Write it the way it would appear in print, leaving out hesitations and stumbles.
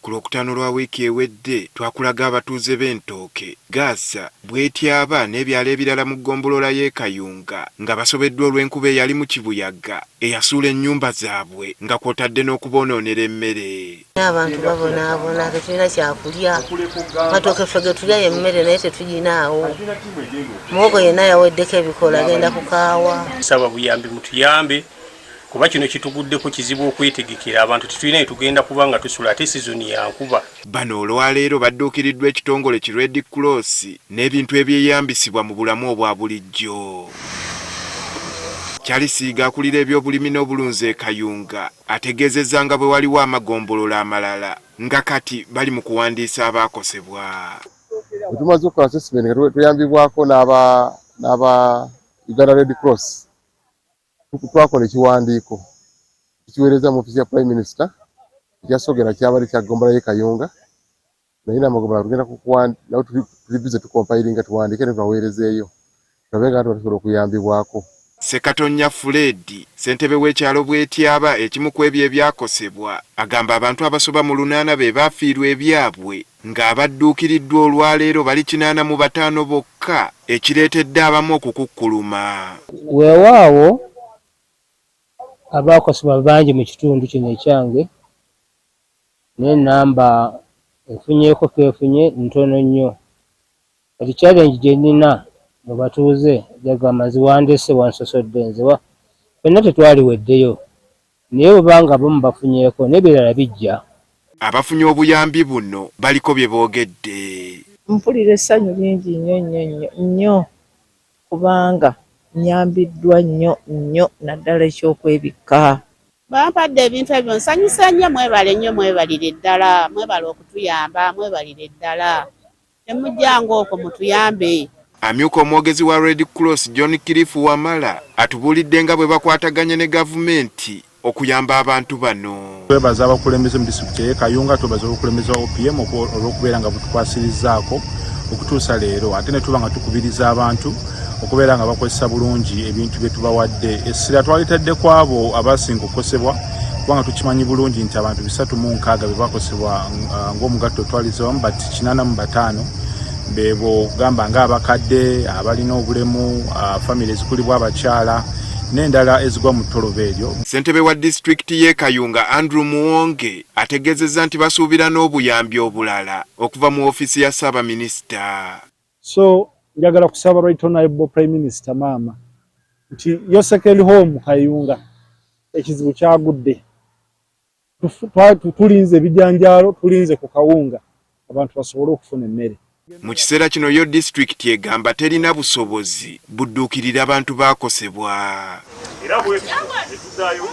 Ku Lwokutaano lwa wiiki ewedde twakulaga abatuuze b'Entooke, Gaza, Bwetyaba n'ebyalo ebirala mu ggombolola y'e Kayunga nga basobeddwa olw'enkuba eyali mu kibuyaga eyasuula ennyumba zaabwe nga kw'otadde n'okubonoonera emmere. Abantu babonaabona tetulina kyakulya, matooke ffe ge tulya y'emmere naye tetuginaawo. Muwogo yenna yaweddeko ebikola agenda kukaawa. Nsaba buyambi mutuyambe kuba kino kituguddeko kizibu okwetegekera abantu tetulina tugenda kuba nga tusula ate sizoni ya nkuba. Bano olwaleero badduukiriddwa ekitongole ki Red Cross n'ebintu ebyeyambisibwa mu bulamu obwa bulijjo. Kyalisiiga akulira ebyobulimi n'obulunzi e Kayunga ategeezezza nga bwe waliwo amagombolola amalala nga kati bali mu kuwandiisa abaakosebwa. Tumaze okukola assessment nga tuyambibwako n'aba Uganda Red Cross. Twakola ekiwandiiko tukiweereza mu ofisi ya Prime Minister ekyasogera kyabali kya ggombolola y'e Kayunga naye n'amagombolola tugenda nawo tuli bize tukompilinga tuwandiike ne tubaweerezeeyo tulabe nga tusobola okuyambibwako. Ssekatonya Fred, ssentebe w'ekyalo Bwetyaba, ekimu ku ebyo ebyakosebwa, agamba abantu abasoba mu 800 be baafiirwa ebyabwe ng'abadduukiriddwa olwaleero bali 85 bokka, ekireetedde abamu okukukkuluma. Weewaawo abaakosebwa bangi mu kitundu kino ekyange n'ennamba enfunyeeko keefunye ntono nnyo. Kati challenge gye nnina mu batuuze jagamba ziwandiise wansosodde nze ffenna tetwaliweddeyo naye bwebanga bomu bafunyeeko n'ebirala bijja. Abafunye obuyambi buno baliko bye boogedde. Mpulira essanyu lingi nnyo kubanga nyambiddwa nnyo naddala ekyokwebikka. Bampadde ebintu ebyo nsanyusa nnyo, mwebale nnyo, mwebalire ddala, mwebale okutuyamba, mwebalire ddala. Temujjanga okwo mutuyambe. Amyuka omwogezi wa Red Cross John Kirifu Wamala atubuulidde nga bwe bakwataganye ne gavumenti okuyamba abantu bano. Twebaza abakulembeze mu disitulikiti y'e Kayunga, twebaza obukulembeze wa OPM olw'okubeera nga butukwasirizzaako okutuusa leero, ate ne tuba nga tukubiriza abantu okubeera nga bakozesa bulungi ebintu bye tubawadde. Essira twalitadde ku abo abasinga okukosebwa kubanga tukimanyi bulungi nti abantu 306 be bakosebwa ng'omugatto twalizewamu but 85 bebo gamba ng'abakadde abalina obulemu, famire ezikulibwa abakyala n'endala ezigwa mu ttoloba eryo. Ssentebe wa disitulikiti y'e Kayunga Andrew Muwonge ategeezezza nti basuubira n'obuyambi obulala okuva mu ofiisi ya Ssaabaminisita. So njagala kusaba Right Honorable Prime Minister maama nti yosekeli home Kayunga ekizibu kyagudde, tulinze ebijanjaalo, tulinze ku kawunga abantu basobole okufuna emmere. Mu kiseera kino yo disitulikiti egamba terina busobozi budduukirira abantu baakosebwa. Era bwe tutuddayo